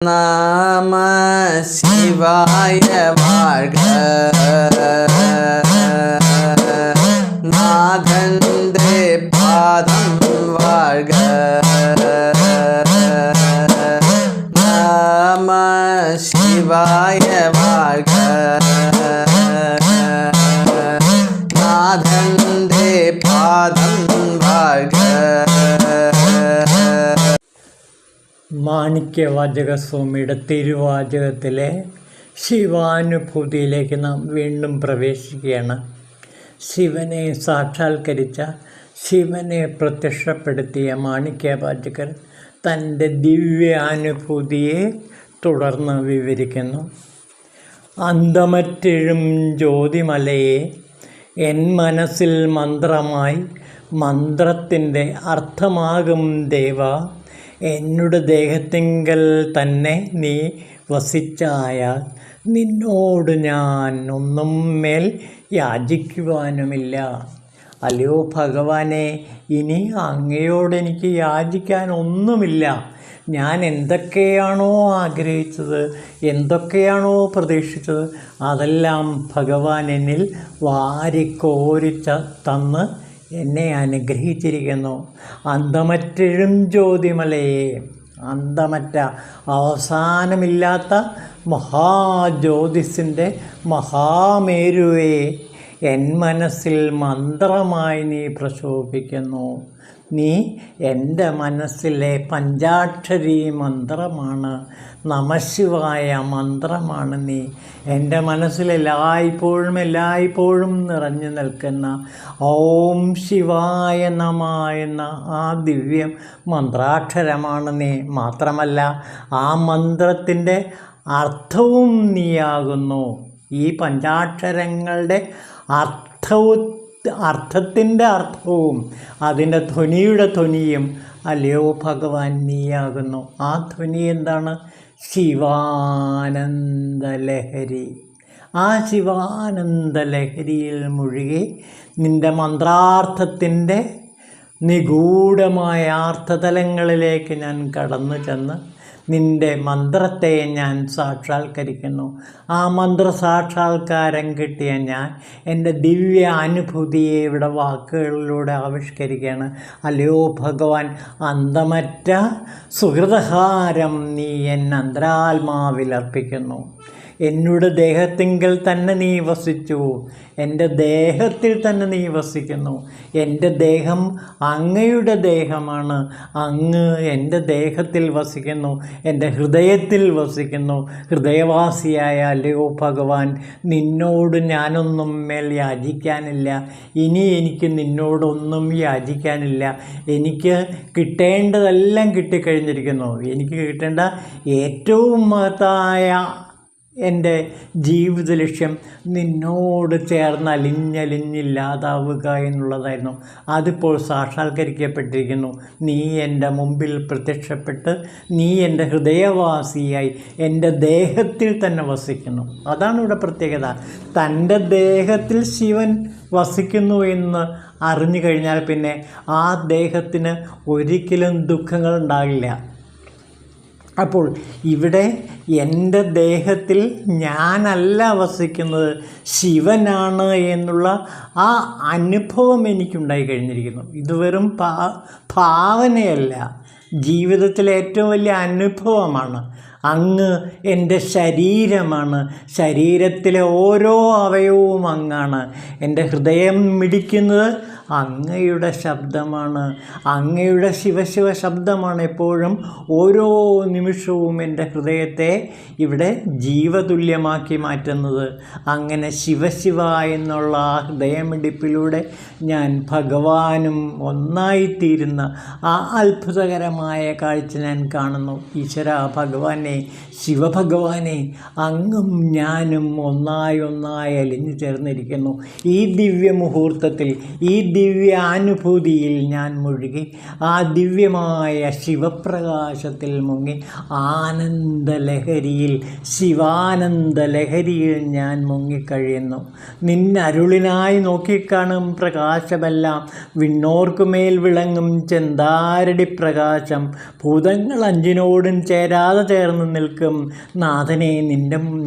நம சிவாய வாழ்க நாதந்தே பாதம் வாழ்க நம சிவாய வாழ்க நாதந்தே பாதம் வாழ்க. മാണിക്യവാചകസ്വാമിയുടെ തിരുവാചകത്തിലെ ശിവാനുഭൂതിയിലേക്ക് നാം വീണ്ടും പ്രവേശിക്കുകയാണ്. ശിവനെ സാക്ഷാത്കരിച്ച, ശിവനെ പ്രത്യക്ഷപ്പെടുത്തിയ മാണിക്യവാചകർ തൻ്റെ ദിവ്യാനുഭൂതിയെ തുടർന്ന് വിവരിക്കുന്നു. അന്തമറ്റെഴും ജ്യോതിമലയെ എൻ മനസ്സിൽ മന്ത്രമായി, മന്ത്രത്തിൻ്റെ അർത്ഥമാകും ദേവ, എന്നുടെ ദേഹത്തിങ്കൽ തന്നെ നീ വസിച്ചായാൽ നിന്നോട് ഞാൻ ഒന്നും മേൽ യാചിക്കുവാനുമില്ല. അല്ലയോ ഭഗവാനെ, ഇനി അങ്ങയോടെനിക്ക് യാചിക്കാൻ ഒന്നുമില്ല. ഞാൻ എന്തൊക്കെയാണോ ആഗ്രഹിച്ചത്, എന്തൊക്കെയാണോ പ്രതീക്ഷിച്ചത്, അതെല്ലാം ഭഗവാൻ എന്നിൽ വാരിക്കോരിച്ച തന്ന് എന്നെ അനുഗ്രഹിച്ചിരിക്കുന്നു. അന്തമറ്റെഴും ജ്യോതിമലയെ, അന്തമറ്റ അവസാനമില്ലാത്ത മഹാജ്യോതിസിൻ്റെ മഹാമേരുവേ, എൻ മനസ്സിൽ മന്ത്രമായി നീ പ്രശോഭിക്കുന്നു. നീ എൻ്റെ മനസ്സിലെ പഞ്ചാക്ഷരി മന്ത്രമാണ്, നമഃശിവായ മന്ത്രമാണ് നീ. എൻ്റെ മനസ്സിൽ എല്ലായ്പ്പോഴും നിറഞ്ഞു നിൽക്കുന്ന ഓം ശിവായ നമ എന്ന ആ ദിവ്യം മന്ത്രാക്ഷരമാണ് നീ. മാത്രമല്ല, ആ മന്ത്രത്തിൻ്റെ അർത്ഥവും നീയാകുന്നു. ഈ പഞ്ചാക്ഷരങ്ങളുടെ അർത്ഥത്തിൻ്റെ അർത്ഥവും അതിൻ്റെ ധ്വനിയുടെ ധ്വനിയും അല്ലയോ ഭഗവാൻ നീയാകുന്നു. ആ ധ്വനി എന്താണ്? ശിവാനന്ദലഹരി. ആ ശിവാനന്ദലഹരിയിൽ മുഴുകി നിൻ്റെ മന്ത്രാർത്ഥത്തിൻ്റെ നിഗൂഢമായ അർത്ഥതലങ്ങളിലേക്ക് ഞാൻ കടന്നു ചെന്ന് നിൻ്റെ മന്ത്രത്തെ ഞാൻ സാക്ഷാത്കരിക്കുന്നു. ആ മന്ത്രസാക്ഷാത്കാരം കിട്ടിയ ഞാൻ എൻ്റെ ദിവ്യ അനുഭൂതിയെ ഇവിടെ വാക്കുകളിലൂടെ ആവിഷ്കരിക്കുകയാണ്. അല്ലയോ ഭഗവാൻ, അന്തമറ്റ സുഹൃതഹാരം നീ എൻ അന്തരാത്മാവിലർപ്പിക്കുന്നു. എന്നുടെ ദേഹത്തിങ്കൽ തന്നെ നീ വസിച്ചു, എൻ്റെ ദേഹത്തിൽ തന്നെ നീ വസിക്കുന്നു. എൻ്റെ ദേഹം അങ്ങയുടെ ദേഹമാണ്. അങ്ങ് എൻ്റെ ദേഹത്തിൽ വസിക്കുന്നു, എൻ്റെ ഹൃദയത്തിൽ വസിക്കുന്നു. ഹൃദയവാസിയായ അല്ലയോ ഭഗവാൻ, നിന്നോട് ഞാനൊന്നും മേൽ യാചിക്കാനില്ല. ഇനി എനിക്ക് നിന്നോടൊന്നും യാചിക്കാനില്ല. എനിക്ക് കിട്ടേണ്ടതെല്ലാം കിട്ടിക്കഴിഞ്ഞിരിക്കുന്നു. എനിക്ക് കിട്ടേണ്ട ഏറ്റവും മഹത്തായ എൻ്റെ ജീവിത ലക്ഷ്യം നിന്നോട് ചേർന്ന് അലിഞ്ഞലിഞ്ഞില്ലാതാവുക എന്നുള്ളതായിരുന്നു. അതിപ്പോൾ സാക്ഷാത്കരിക്കപ്പെട്ടിരിക്കുന്നു. നീ എൻ്റെ മുമ്പിൽ പ്രത്യക്ഷപ്പെട്ട് നീ എൻ്റെ ഹൃദയവാസിയായി എൻ്റെ ദേഹത്തിൽ തന്നെ വസിക്കുന്നു. അതാണ് ഇവിടെ പ്രത്യേകത. തൻ്റെ ദേഹത്തിൽ ശിവൻ വസിക്കുന്നു എന്ന് അറിഞ്ഞു കഴിഞ്ഞാൽ പിന്നെ ആ ദേഹത്തിന് ഒരിക്കലും ദുഃഖങ്ങൾ ഉണ്ടാകില്ല. അപ്പോൾ ഇവിടെ എൻ്റെ ദേഹത്തിൽ ഞാനല്ല വസിക്കുന്നത്, ശിവനാണ് എന്നുള്ള ആ അനുഭവം എനിക്കുണ്ടായി കഴിഞ്ഞിരിക്കുന്നു. ഇത് വെറും ഭാവനയല്ല, ജീവിതത്തിലെ ഏറ്റവും വലിയ അനുഭവമാണ്. അങ്ങ് എൻ്റെ ശരീരമാണ്, ശരീരത്തിലെ ഓരോ അവയവവും അങ്ങാണ്. എൻ്റെ ഹൃദയം മിടിക്കുന്നത് അങ്ങയുടെ ശബ്ദമാണ്, അങ്ങയുടെ ശിവശിവ ശബ്ദമാണ് എപ്പോഴും ഓരോ നിമിഷവും എൻ്റെ ഹൃദയത്തെ ഇവിടെ ജീവതുല്യമാക്കി മാറ്റുന്നത്. അങ്ങനെ ശിവശിവ എന്നുള്ള ആ ഹൃദയമിടിപ്പിലൂടെ ഞാൻ ഭഗവാനും ഒന്നായിത്തീരുന്ന ആ അത്ഭുതകരമായ കാഴ്ച ഞാൻ കാണുന്നു. ഈശ്വര ഭഗവാനെ, ശിവഭഗവാനെ, അങ്ങും ഞാനും ഒന്നായി അലിഞ്ഞു ചേർന്നിരിക്കുന്നു. ഈ ദിവ്യമുഹൂർത്തത്തിൽ, ഈ ദിവ്യാനുഭൂതിയിൽ ഞാൻ മുഴുകി ആ ദിവ്യമായ ശിവപ്രകാശത്തിൽ മുങ്ങി ആനന്ദലഹരിയിൽ ശിവാനന്ദലഹരിയിൽ ഞാൻ മുങ്ങിക്കഴിയുന്നു. നിന്നരുളിനായി നോക്കിക്കാണും പ്രകാശമെല്ലാം വിണ്ണോർക്കുമേൽ വിളങ്ങും ചെന്താരടി പ്രകാശം ഭൂതങ്ങൾ അഞ്ചിനോടും ചേരാതെ ചേർന്ന് നിൽക്കും നാഥനെ.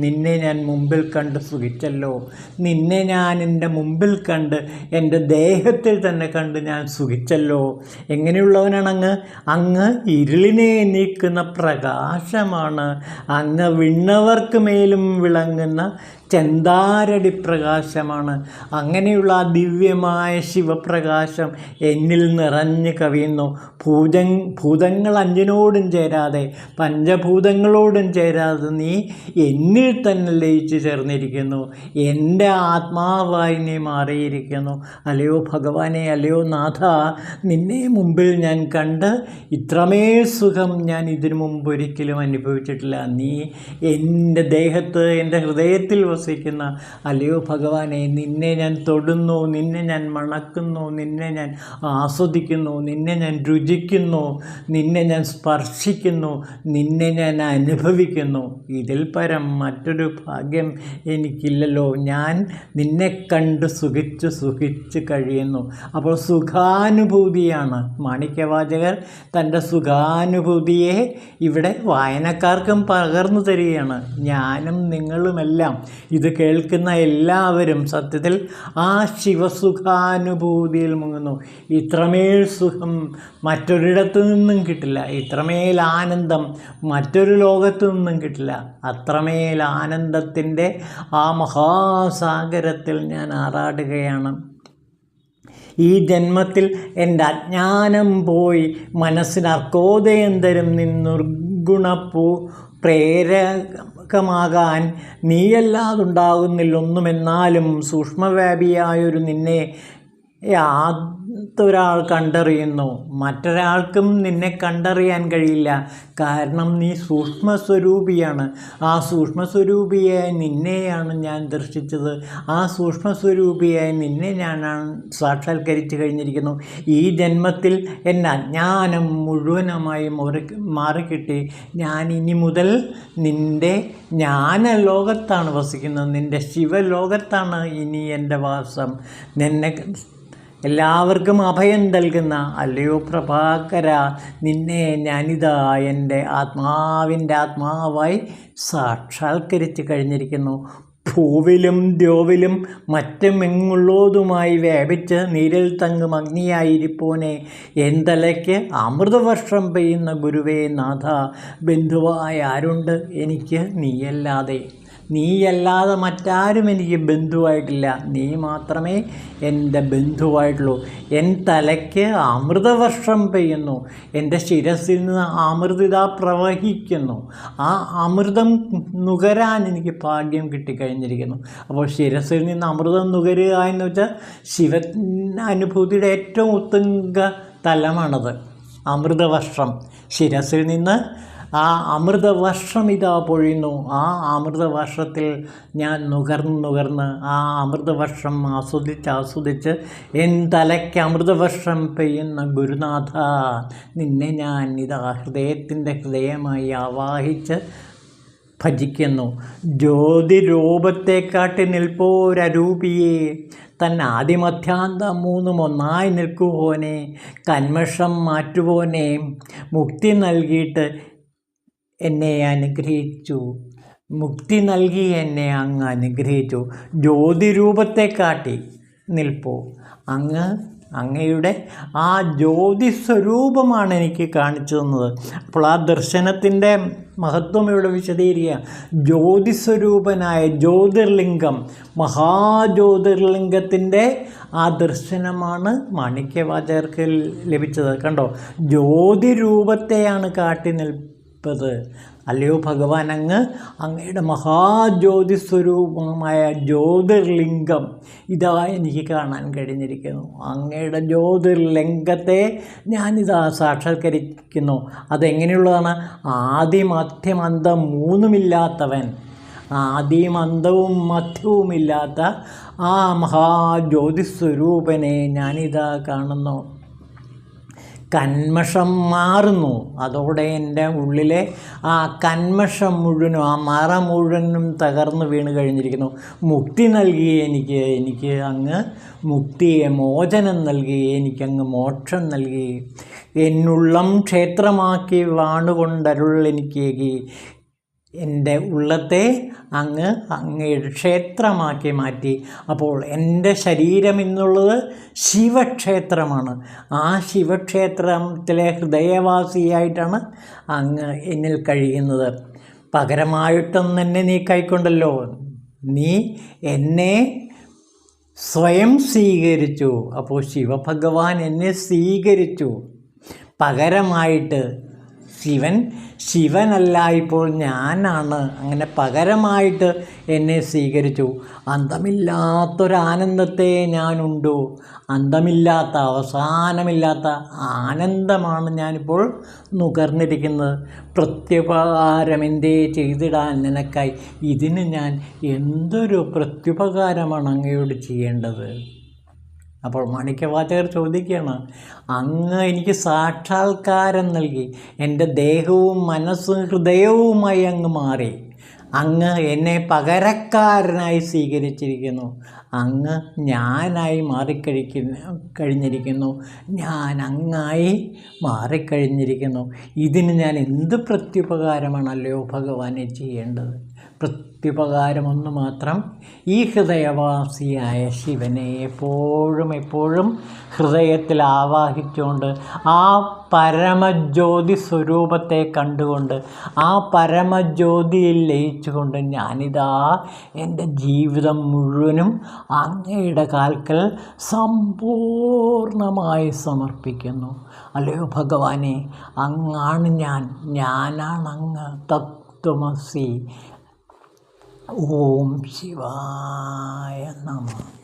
നിന്നെ ഞാൻ മുമ്പിൽ കണ്ട് സുഖിച്ചല്ലോ. നിന്നെ ഞാൻ എൻ്റെ മുമ്പിൽ കണ്ട് എൻ്റെ ദേഹത്തിൽ തന്നെ കണ്ട് ഞാൻ സുഖിച്ചല്ലോ. എങ്ങനെയുള്ളവനാണ് അങ്ങ് ഇരുളിനെ നീക്കുന്ന പ്രകാശമാണ്. അങ്ങ് വിണ്ണവർക്ക് മേലും വിളങ്ങുന്ന ചെന്താരടി പ്രകാശമാണ്. അങ്ങനെയുള്ള ആ ദിവ്യമായ ശിവപ്രകാശം എന്നിൽ നിറഞ്ഞു കവിയുന്നു. ഭൂതങ്ങൾ അഞ്ചിനോടും ചേരാതെ പഞ്ചഭൂതങ്ങളോടും ചേരാതെ നീ എന്നിൽ തന്നെ ലയിച്ചു ചേർന്നിരിക്കുന്നു. എൻ്റെ ആത്മാവായി നീ മാറിയിരിക്കുന്നു. അല്ലയോ ഭഗവാനെ, അല്ലയോ നാഥ, നിന്നെ മുമ്പിൽ ഞാൻ കണ്ട് ഇത്രമേൽ സുഖം ഞാൻ ഇതിനു മുമ്പ് ഒരിക്കലും അനുഭവിച്ചിട്ടില്ല. നീ എൻ്റെ ദേഹത്ത് എൻ്റെ ഹൃദയത്തിൽ വസിക്കുന്ന അല്ലയോ ഭഗവാനെ, നിന്നെ ഞാൻ തൊടുന്നു, നിന്നെ ഞാൻ മണക്കുന്നു, നിന്നെ ഞാൻ ആസ്വദിക്കുന്നു, നിന്നെ ഞാൻ രുചിക്കുന്നു, നിന്നെ ഞാൻ സ്പർശിക്കുന്നു, നിന്നെ ഞാൻ അനുഭവിക്കുന്നു. ഇതിൽ പരം മറ്റൊരു ഭാഗ്യം എനിക്കില്ലല്ലോ. ഞാൻ നിന്നെ കണ്ട് സുഖിച്ച് കഴിയുന്നു. അപ്പോൾ സുഖാനുഭൂതിയാണ് മാണിക്യവാചകർ തൻ്റെ സുഖാനുഭൂതിയെ ഇവിടെ വായനക്കാർക്കും പകർന്നു തരികയാണ്. ഞാനും നിങ്ങളുമെല്ലാം ഇത് കേൾക്കുന്ന എല്ലാവരും സത്യത്തിൽ ആ ശിവസുഖാനുഭൂതിയിൽ മുങ്ങുന്നു. ഇത്രമേൽ സുഖം മറ്റൊരിടത്തു നിന്നും കിട്ടില്ല. ഇത്രമേൽ ആനന്ദം മറ്റൊരു ലോകത്തു നിന്നും കിട്ടില്ല. അത്രമേൽ ആനന്ദത്തിൻ്റെ ആ മഹാസാഗരത്തിൽ ഞാൻ ആറാടുകയാണ്. ഈ ജന്മത്തിൽ എൻ്റെ അജ്ഞാനം പോയി മനസ്സിന് അർക്കോദയം തരും നിർഗുണപ്പൂ പ്രേരകമാകാൻ നീയല്ലാതുണ്ടാകുന്നില്ലൊന്നുമെന്നാലും സൂക്ഷ്മവ്യാപിയായൊരു നിന്നെ യാതൊരാൾ കണ്ടറിയുന്നു. മറ്റൊരാൾക്കും നിന്നെ കണ്ടറിയാൻ കഴിയില്ല. കാരണം നീ സൂക്ഷ്മസ്വരൂപിയാണ്. ആ സൂക്ഷ്മസ്വരൂപിയായി നിന്നെയാണ് ഞാൻ ദർശിച്ചത്. ആ സൂക്ഷ്മസ്വരൂപിയായി നിന്നെ ഞാൻ സാക്ഷാത്കരിച്ച് കഴിഞ്ഞിരിക്കുന്നു. ഈ ജന്മത്തിൽ എൻ്റെ അജ്ഞാനം മുഴുവനുമായി മാറിക്കിട്ടി. ഞാൻ ഇനി മുതൽ നിൻ്റെ ജ്ഞാനലോകത്താണ് വസിക്കുന്നത്. നിൻ്റെ ശിവലോകത്താണ് ഇനി എൻ്റെ വാസം. നിന്നെ എല്ലാവർക്കും അഭയം നൽകുന്ന അല്ലയോ പ്രഭാകര, നിന്നെ ഞാനിതാ എൻ്റെ ആത്മാവിൻ്റെ ആത്മാവായി സാക്ഷാത്കരിച്ച് കഴിഞ്ഞിരിക്കുന്നു. ഭൂവിലും ദ്യോവിലും മറ്റുമെങ്ങുള്ളതുമായി വ്യാപിച്ച് നീരിൽ തങ്ങും അഗ്നിയായിരിപ്പോനെ, എന്തലയ്ക്ക് അമൃതവർഷം പെയ്യുന്ന ഗുരുവേ നാഥ, ബന്ധുവായ ആരുണ്ട് എനിക്ക് നീയല്ലാതെ മറ്റാരും എനിക്ക് ബന്ധുവായിട്ടില്ല. നീ മാത്രമേ എൻ്റെ ബന്ധുവായിട്ടുള്ളൂ. എൻ തലയ്ക്ക് അമൃതവർഷം പെയ്യുന്നു. എൻ്റെ ശിരസിൽ നിന്ന് അമൃതിത പ്രവഹിക്കുന്നു. ആ അമൃതം നുകരാൻ എനിക്ക് ഭാഗ്യം കിട്ടിക്കഴിഞ്ഞിരിക്കുന്നു. അപ്പോൾ ശിരസിൽ നിന്ന് അമൃതം നുകരുക എന്ന് വെച്ചാൽ ശിവ അനുഭൂതിയുടെ ഏറ്റവും ഉത്തുംഗ തലമാണത്. അമൃതവർഷം ശിരസിൽ നിന്ന് ആ അമൃതവർഷം ഇതാ പൊഴിയുന്നു. ആ അമൃതവർഷത്തിൽ ഞാൻ നുകർന്ന് ആ അമൃതവർഷം ആസ്വദിച്ച് എൻ തലയ്ക്ക് അമൃതവർഷം പെയ്യുന്ന ഗുരുനാഥ, നിന്നെ ഞാൻ ഇതാ ഹൃദയത്തിൻ്റെ ഹൃദയമായി ആവാഹിച്ച് ഭജിക്കുന്നു. ജ്യോതിരൂപത്തെക്കാട്ടി നിൽപ്പോരൂപിയെ, തന്നാദിമധ്യാന്തം മൂന്നും ഒന്നായി നിൽക്കുവോനെ, കന്മഷം മാറ്റുവോനെ, മുക്തി നൽകിയിട്ട് എന്നെ അനുഗ്രഹിച്ചു. മുക്തി നൽകി എന്നെ അങ്ങ് അനുഗ്രഹിച്ചു. ജ്യോതിരൂപത്തെക്കാട്ടി നിൽപ്പോ, അങ്ങയുടെ ആ ജ്യോതിസ്വരൂപമാണ് എനിക്ക് കാണിച്ചു തന്നത്. അപ്പോൾ ആ ദർശനത്തിൻ്റെ മഹത്വം ഇവിടെ വിശദീകരിക്കുക. ജ്യോതിസ്വരൂപനായ ജ്യോതിർലിംഗം, മഹാജ്യോതിർലിംഗത്തിൻ്റെ ആ ദർശനമാണ് മാണിക്യവാചകർക്ക് ലഭിച്ചത്. കണ്ടോ, ജ്യോതിരൂപത്തെയാണ് കാട്ടി നിൽപ്പത്. അല്ലയോ ഭഗവാൻ, അങ്ങയുടെ മഹാജ്യോതിസ്വരൂപമായ ജ്യോതിർലിംഗം ഇതാ എനിക്ക് കാണാൻ കഴിഞ്ഞിരിക്കുന്നു. അങ്ങയുടെ ജ്യോതിർലിംഗത്തെ ഞാനിതാ സാക്ഷാത്കരിക്കുന്നു. അതെങ്ങനെയുള്ളതാണ്? ആദിമധ്യമന്തം മൂന്നുമില്ലാത്തവൻ, ആദിയും അന്തവും മധ്യവുമില്ലാത്ത ആ മഹാജ്യോതിസ്വരൂപനെ ഞാനിതാ കാണുന്നു. കന്മഷം മാറുന്നു. അതോടെ എൻ്റെ ഉള്ളിലെ ആ കന്മഷം മുഴുവനും, ആ മറ മുഴുവനും തകർന്നു വീണ് കഴിഞ്ഞിരിക്കുന്നു. മുക്തി നൽകി എനിക്ക് അങ്ങ് മുക്തിയെ, മോചനം നൽകി, എനിക്കങ്ങ് മോക്ഷം നൽകി. എന്നുള്ളം ക്ഷേത്രമാക്കി വാണുകൊണ്ടരുൾ എനിക്കേകി. എൻ്റെ ഉള്ളത്തെ അങ്ങയുടെ ക്ഷേത്രമാക്കി മാറ്റി. അപ്പോൾ എൻ്റെ ശരീരം എന്നുള്ളത് ശിവക്ഷേത്രമാണ്. ആ ശിവക്ഷേത്രത്തിലെ ഹൃദയവാസിയായിട്ടാണ് അങ്ങ് എന്നിൽ കഴിയുന്നത്. പകരമായിട്ടൊന്നും എന്നെ നീ കൈക്കൊണ്ടല്ലോ. നീ എന്നെ സ്വയം സ്വീകരിച്ചു. അപ്പോൾ ശിവഭഗവാൻ എന്നെ സ്വീകരിച്ചു. പകരമായിട്ട് ശിവനല്ല, ഇപ്പോൾ ഞാനാണ്. അങ്ങനെ പകരമായിട്ട് എന്നെ സ്വീകരിച്ചു. അന്തമില്ലാത്തൊരാനന്ദത്തെ ഞാനുണ്ടു. അന്തമില്ലാത്ത, അവസാനമില്ലാത്ത ആനന്ദമാണ് ഞാനിപ്പോൾ നുകർന്നിരിക്കുന്നത്. പ്രത്യുപകാരം എന്തേ ചെയ്തിടാൻ നിനക്കായി. ഇതിന് ഞാൻ എന്തൊരു പ്രത്യുപകാരമാണ് അങ്ങയോട് ചെയ്യേണ്ടത്? അപ്പോൾ മാണിക്യവാചകർ ചോദിക്കുകയാണ്, അങ്ങ് എനിക്ക് സാക്ഷാത്കാരം നൽകി. എൻ്റെ ദേഹവും മനസ്സും ഹൃദയവുമായി അങ്ങ് മാറി. അങ്ങ് എന്നെ പകരക്കാരനായി സ്വീകരിച്ചിരിക്കുന്നു. അങ്ങ് ഞാനായി കഴിഞ്ഞിരിക്കുന്നു. ഞാൻ അങ്ങായി മാറിക്കഴിഞ്ഞിരിക്കുന്നു. ഇതിന് ഞാൻ എന്ത് പ്രത്യുപകാരമാണല്ലയോ ഭഗവാനെ ചെയ്യേണ്ടത്? പ്രത്യുപകാരമൊന്നു മാത്രം. ഈ ഹൃദയവാസിയായ ശിവനെ എപ്പോഴും ഹൃദയത്തിൽ ആവാഹിച്ചുകൊണ്ട്, ആ പരമജ്യോതി സ്വരൂപത്തെ കണ്ടുകൊണ്ട്, ആ പരമജ്യോതിയിൽ ലയിച്ചുകൊണ്ട് ഞാനിതാ എൻ്റെ ജീവിതം മുഴുവനും അങ്ങയുടെ കാൽക്കൽ സമ്പൂർണമായി സമർപ്പിക്കുന്നു. അല്ലയോ ഭഗവാനെ, അങ്ങാണ് ഞാനാണ് അങ്ങ്. തത്വമസി. ഓം ശിവായ നമഃ.